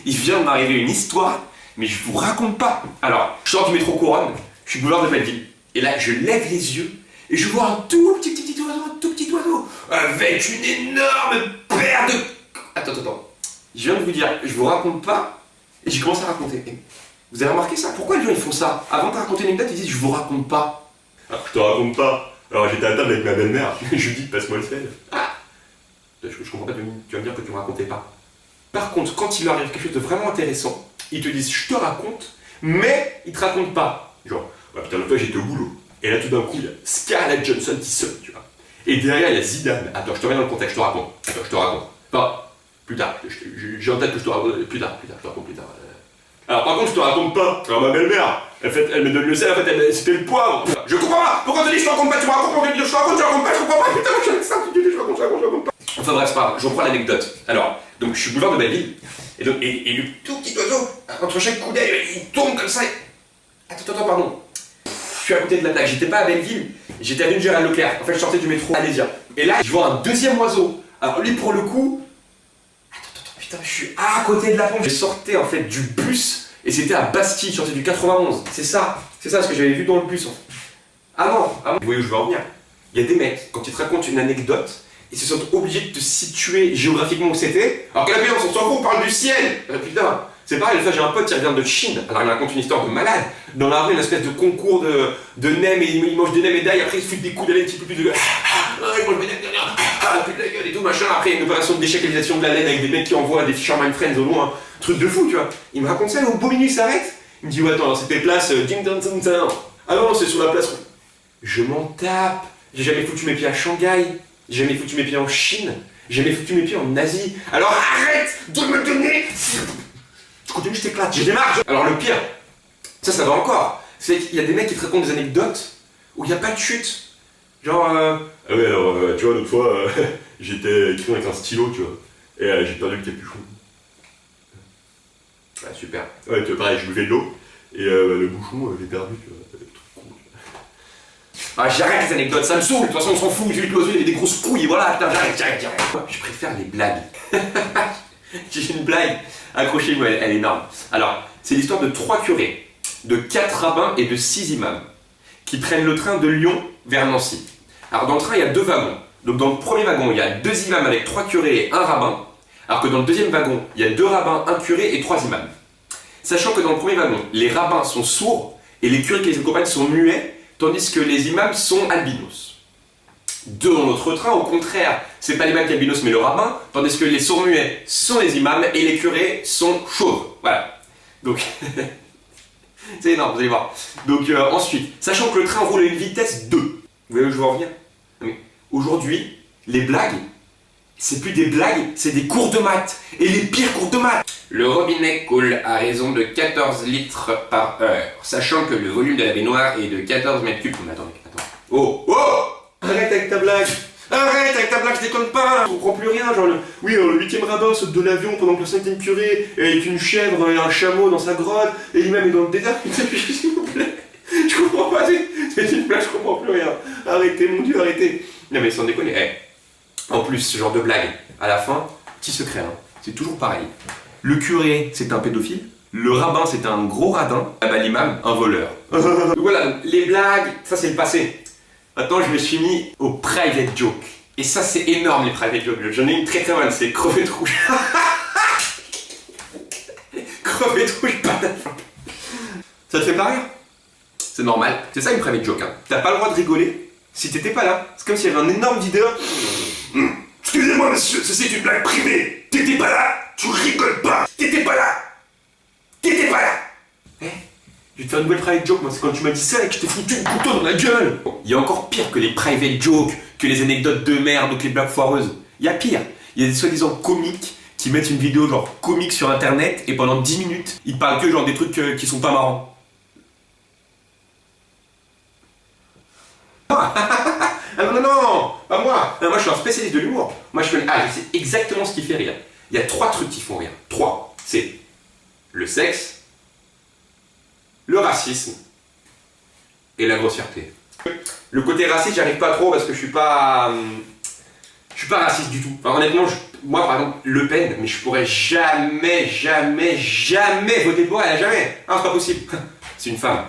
il vient de m'arriver une histoire, mais je vous raconte pas. Alors, je sors du métro Couronne, je suis boulevard de Belleville, et là, je lève les yeux, et je vois un tout petit oiseau, avec une énorme paire de... Attends. Je viens de vous dire, je vous raconte pas, et j'ai commencé à raconter. Vous avez remarqué ça? Pourquoi les gens ils font ça? Avant de raconter une anecdote, ils disent je vous raconte pas. Alors je te raconte pas. Alors j'étais à table avec ma belle-mère, je lui dis passe-moi le sel. Ah, je comprends pas, tu vas me dire que tu me racontais pas. Par contre, quand il leur arrive quelque chose de vraiment intéressant, ils te disent je te raconte, mais ils te racontent pas. Genre, putain, l'autre fois j'étais au boulot. Et là tout d'un coup, il y a Scarlett Johansson qui sonne, tu vois. Et derrière, il y a Zidane. Attends, je te remets dans le contexte, je te raconte. Attends, je te raconte. Pas, plus tard. J'ai en tête que je te raconte. Plus tard, je te raconte plus tard. Alors par contre, je te raconte pas. Alors ma belle-mère, elle me donne le sel, en fait, c'était le poivre. Je comprends pas. Pourquoi tu dis je te raconte pas? Tu me racontes pas, je te raconte, tu racontes pas, je comprends pas. Putain, je suis ça, je raconte pas. Enfin bref, c'est pas grave, je reprends l'anecdote. Alors, donc je suis boulevard de Belleville, et donc, et le tout petit oiseau, entre chaque coup d'œil, il tombe comme ça. Attends, pardon. Je suis à côté de la plaque, j'étais pas à Belleville, j'étais à avenue Gérald Leclerc. En fait, je sortais du métro Alésia. Et là, je vois un deuxième oiseau. Alors lui, pour le coup, putain, je suis à côté de la pompe. Je sortais en fait du bus, et c'était à Bastille, je sortais du 91. C'est ça ce que j'avais vu dans le bus en fait. Ah non. Vous voyez où je veux en venir? Il y a des mecs, quand ils te racontent une anecdote, ils se sentent obligés de te situer géographiquement où c'était, alors qu'à la base, on s'en fout, on parle du ciel. Putain, c'est pareil, une fois j'ai un pote qui revient de Chine, alors il me raconte une histoire de malade. Dans la rue, une espèce de concours de nems, et il mange des nems et d'ail, après il se fout des coups d'aller un petit peu plus de... il mange des nems, plus de la gueule et tout, machin. Après, une opération de déchacalisation de la laine avec des mecs qui envoient des Fisherman Friends au loin. Truc de fou, tu vois. Il me raconte ça, et au beau milieu, il s'arrête. Il me dit, ouais, attends, alors c'était place Ah non, c'est sur la place. Je m'en tape. J'ai jamais foutu mes pieds à Shanghai. J'ai jamais foutu mes pieds en Chine. J'ai jamais foutu mes pieds en Asie. Alors arrête de me donner. Je continue, je t'éclate. J'ai des marges. Alors le pire, ça va encore. C'est qu'il y a des mecs qui te racontent des anecdotes où il n'y a pas de chute. Genre, ah ouais, alors, tu vois, l'autre fois, j'étais écrivant avec un stylo, tu vois. Et j'ai perdu le capuchon. Ah, super. Ouais, tu vois, pareil, je buvais de l'eau. Et le bouchon, j'ai perdu, tu vois. Ah, j'arrête les anecdotes, ça me saoule, de toute façon on s'en fout, j'ai vu que l'oiseau il avait des grosses couilles, voilà, putain, j'arrête. Je préfère les blagues. J'ai une blague, accrochez-vous, elle est énorme. Alors, c'est l'histoire de 3 curés, de 4 rabbins et de 6 imams, qui prennent le train de Lyon vers Nancy. Alors dans le train, il y a 2 wagons. Donc dans le premier wagon, il y a 2 imams avec 3 curés et 1 rabbin, alors que dans le deuxième wagon, il y a 2 rabbins, 1 curé et 3 imams. Sachant que dans le premier wagon, les rabbins sont sourds et les curés qui les accompagnent sont muets, tandis que les imams sont albinos. Dans l'autre train, au contraire, c'est pas l'imam qui est albinos mais le rabbin, tandis que les sourds-muets sont les imams et les curés sont chauves. Voilà. Donc, c'est énorme, vous allez voir. Donc ensuite, sachant que le train roule à une vitesse 2, vous voyez où je veux en venir? Aujourd'hui, les blagues, c'est plus des blagues, c'est des cours de maths. Et les pires cours de maths. Le robinet coule à raison de 14 litres par heure, sachant que le volume de la baignoire est de 14 mètres cubes. Mais attends. Oh! Arrête avec ta blague! Je déconne pas! Je comprends plus rien, genre oui, le 8e rabbin saute de l'avion pendant que le 5e curé est avec une chèvre et un chameau dans sa grotte, et l'imam est dans le désert. S'il vous plaît! Je comprends pas, c'est une blague, je comprends plus rien. Arrêtez, mon Dieu, arrêtez! Non mais sans déconner, en plus, ce genre de blague, à la fin, petit secret, hein, c'est toujours pareil. Le curé, c'est un pédophile. Le rabbin, c'est un gros radin. Ah bah l'imam, un voleur. Donc voilà, les blagues, ça c'est le passé. Maintenant, je me suis mis au private joke. Et ça, c'est énorme, les private jokes. J'en ai une très bonne, c'est crevette rouge. Crevette rouge, patate. Ça te fait pas rire? C'est normal. C'est ça une private joke, hein. T'as pas le droit de rigoler si t'étais pas là. C'est comme s'il y avait un énorme videur. Excusez-moi, monsieur, c'est une blague privée. T'étais pas là, tu rigoles pas. T'étais pas là. Je vais te faire une nouvelle private joke, moi, c'est quand tu m'as dit ça et que je t'ai foutu une couteau dans la gueule. Il y a encore pire que les private jokes, que les anecdotes de merde ou que les blagues foireuses. Il y a pire. Il y a des soi-disant comiques qui mettent une vidéo genre comique sur internet et pendant 10 minutes, ils parlent que genre des trucs qui sont pas marrants. Ah non, pas moi. Non, moi je suis un spécialiste de l'humour. Moi je sais exactement ce qui fait rire. Il y a 3 trucs qui font rire. 3. C'est le sexe, le racisme et la grossièreté. Le côté raciste, j'y arrive pas trop parce que je suis pas suis pas raciste du tout. Enfin, honnêtement, moi par exemple, Le Pen, mais je pourrais jamais voter pour elle, jamais. Ah, c'est pas possible. C'est une femme.